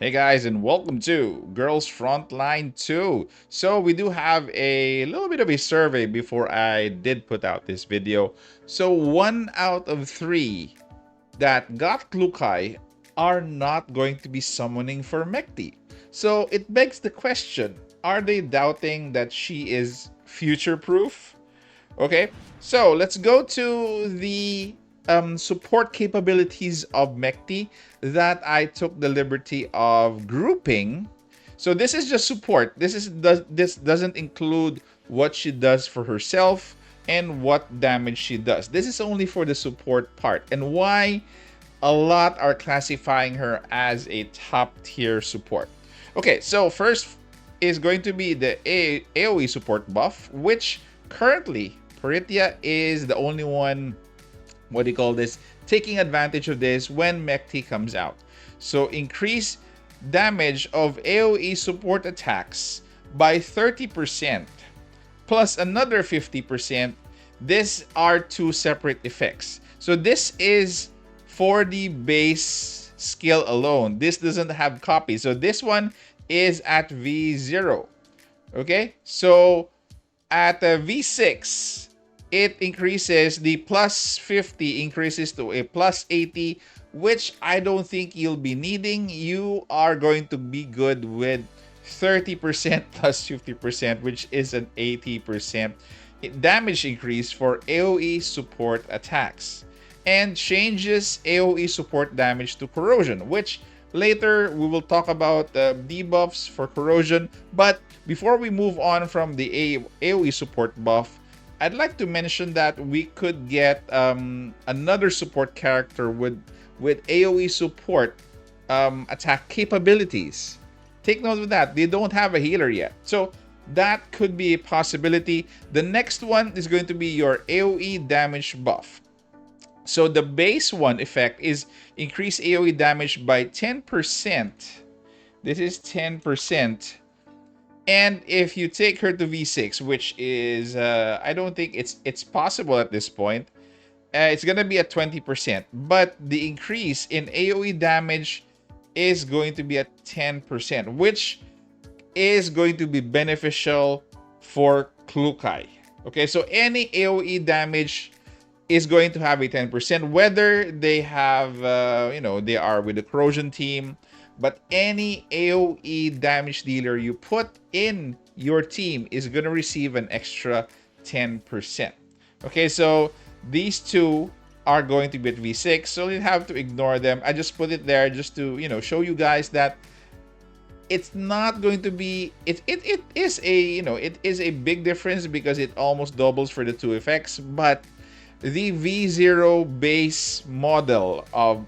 Hey guys, and welcome to Girls Frontline 2. So we do have a little bit of a survey before I did put out this video. So 1 out of 3 that got Klukai are not going to be summoning for Mechty. So it begs the question, are they doubting that she is future-proof? Okay, so let's go to the support capabilities of Mechty that I took the liberty of grouping. So this is just support. This doesn't include what she does for herself and what damage she does. This is only for the support part, and why a lot are classifying her as a top tier support. Okay, so first is going to be the AoE support buff, which currently Peritia is the only one, what do you call this, taking advantage of this when Mechty comes out. So increase damage of AoE support attacks by 30% plus another 50%. These are two separate effects. So this is for the base skill alone. This doesn't have copy. So this one is at V0. Okay, so at V6, it increases, the plus 50 increases to a plus 80, which I don't think you'll be needing. You are going to be good with 30% plus 50%, which is an 80% damage increase for AoE support attacks. And changes AoE support damage to corrosion, which later we will talk about debuffs for corrosion. But before we move on from the AoE support buff, I'd like to mention that we could get another support character with AoE support attack capabilities. Take note of that. They don't have a healer yet. So that could be a possibility. The next one is going to be your AoE damage buff. So the base one effect is increase AoE damage by 10%. This is 10%. And if you take her to V6, which is, I don't think it's possible at this point, it's going to be at 20%. But the increase in AoE damage is going to be at 10%, which is going to be beneficial for Klukai. Okay, so any AoE damage is going to have a 10%, whether they have, they are with the corrosion team. But any AoE damage dealer you put in your team is going to receive an extra 10%. Okay, so these two are going to be at V6, so you have to ignore them. I just put it there just to, show you guys that it's not going to be, it is a, it is a big difference because it almost doubles for the two effects. But the V0 base model of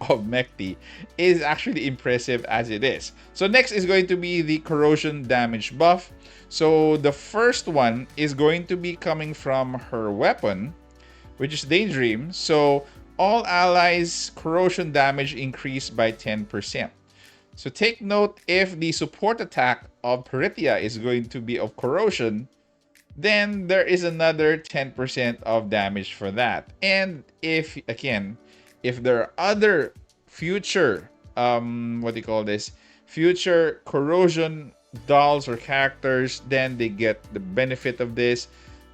Mechty is actually impressive as it is. So next is going to be the corrosion damage buff. So the first one is going to be coming from her weapon, which is Daydream. So all allies corrosion damage increased by 10%. So take note, if the support attack of Peritia is going to be of corrosion, then there is another 10% of damage for that. And if there are other future future corrosion dolls or characters, then they get the benefit of this,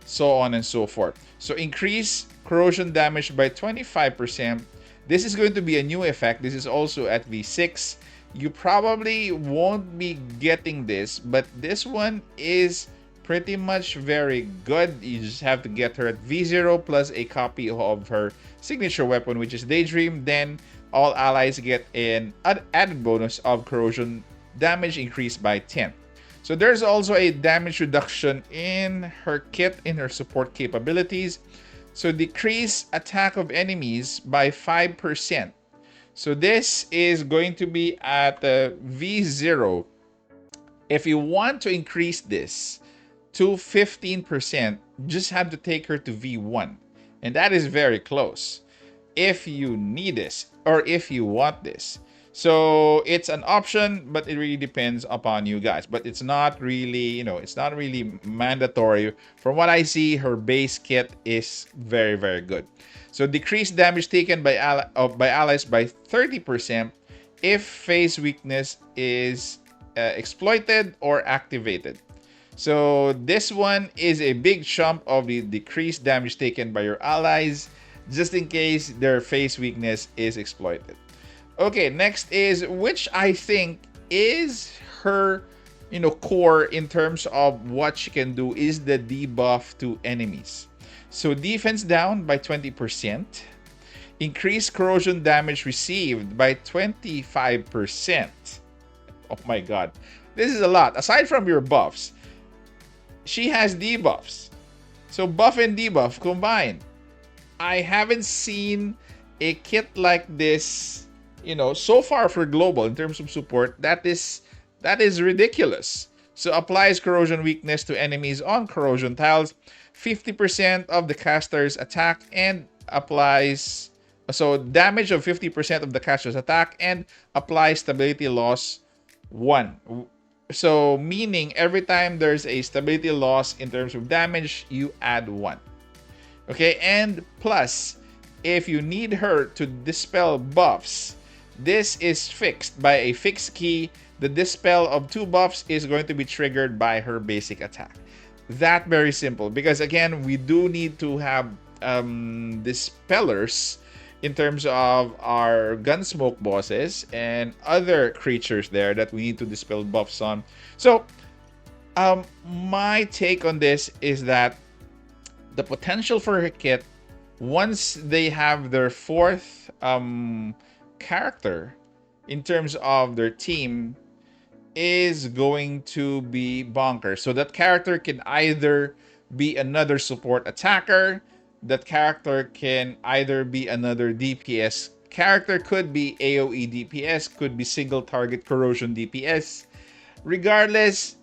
so on and so forth. So increase corrosion damage by 25%. This is going to be a new effect. This is also at V6. You probably won't be getting this, but this one is pretty much very good. You just have to get her at V0 plus a copy of her signature weapon, which is Daydream. Then all allies get an added bonus of corrosion damage increased by 10. So there's also a damage reduction in her kit, in her support capabilities. So decrease attack of enemies by 5%. So this is going to be at V0. If you want to increase this to 15%, just have to take her to V1. And that is very close if you need this or if you want this. So it's an option, but it really depends upon you guys. But it's not really, it's not really mandatory. From what I see, her base kit is very, very good. So decrease damage taken by allies by 30%. if phase weakness is exploited or activated. So this one is a big chunk of the decreased damage taken by your allies, just in case their phase weakness is exploited. Okay, next is, which I think is her, core in terms of what she can do, is the debuff to enemies. So defense down by 20%, increased corrosion damage received by 25%. Oh my god, this is a lot. Aside from your buffs, she has debuffs. So buff and debuff combined. I haven't seen a kit like this, so far for global in terms of support. That is ridiculous. So applies corrosion weakness to enemies on corrosion tiles, 50% of the caster's attack, and applies damage of 50% of the caster's attack, and applies stability loss 1. So meaning every time there's a stability loss in terms of damage, you add 1. Okay, and plus, if you need her to dispel buffs, this is fixed by a fixed key. The dispel of 2 buffs is going to be triggered by her basic attack. That very simple, because again, we do need to have dispellers in terms of our gunsmoke bosses and other creatures there that we need to dispel buffs on. So my take on this is that the potential for her kit, once they have their 4th character in terms of their team, is going to be bonkers. So that character can either be another support attacker, that character can either be another DPS character, could be AoE DPS, could be single target corrosion DPS. Regardless,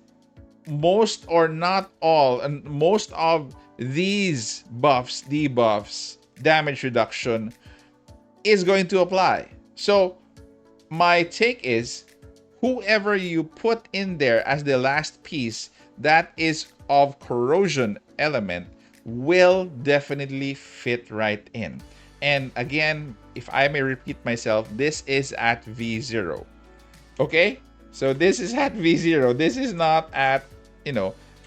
most or not all, and most of these buffs, debuffs, damage reduction is going to apply. So my take is, whoever you put in there as the last piece that is of corrosion element will definitely fit right in. And again, if I may repeat myself, this is at V0. Okay? So this is at V0. This is not at,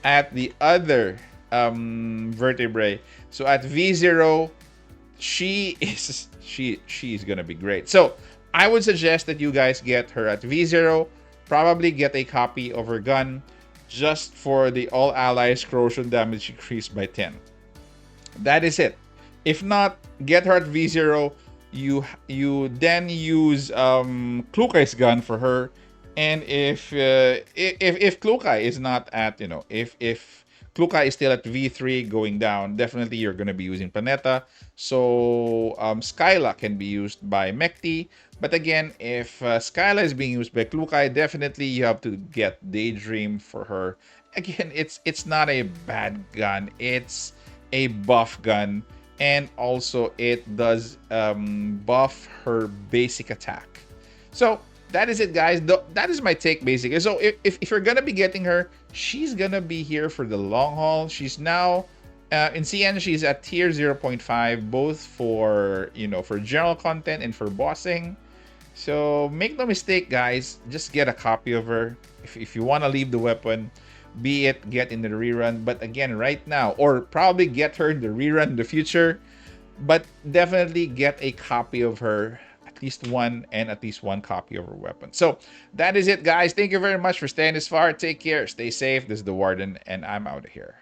at the other vertebrae. So at V0, she's gonna be great. So I would suggest that you guys get her at V0. Probably get a copy of her gun just for the all allies corrosion damage increased by 10. That is it. If not, get her at V0. You then use Klukai's gun for her. And if Klukai is not at, if Klukai is still at V3 going down, definitely you're going to be using Planeta. So Skyla can be used by Mechty. But again, if Skyla is being used by Klukai, definitely you have to get Daydream for her. Again, it's not a bad gun. It's a buff gun. And also it does buff her basic attack. So that is it, guys. That is my take, basically. So if you're gonna be getting her, she's gonna be here for the long haul. She's now in CN, she's at tier 0.5, both for for general content and for bossing. So make no mistake, guys, just get a copy of her. If you want to leave the weapon, be it get in the rerun, but again, right now, or probably get her in the rerun in the future, but definitely get a copy of her, at least one, and at least one copy of her weapon. So that is it, guys. Thank you very much for staying this far. Take care, stay safe. This is the Warden, and I'm out of here.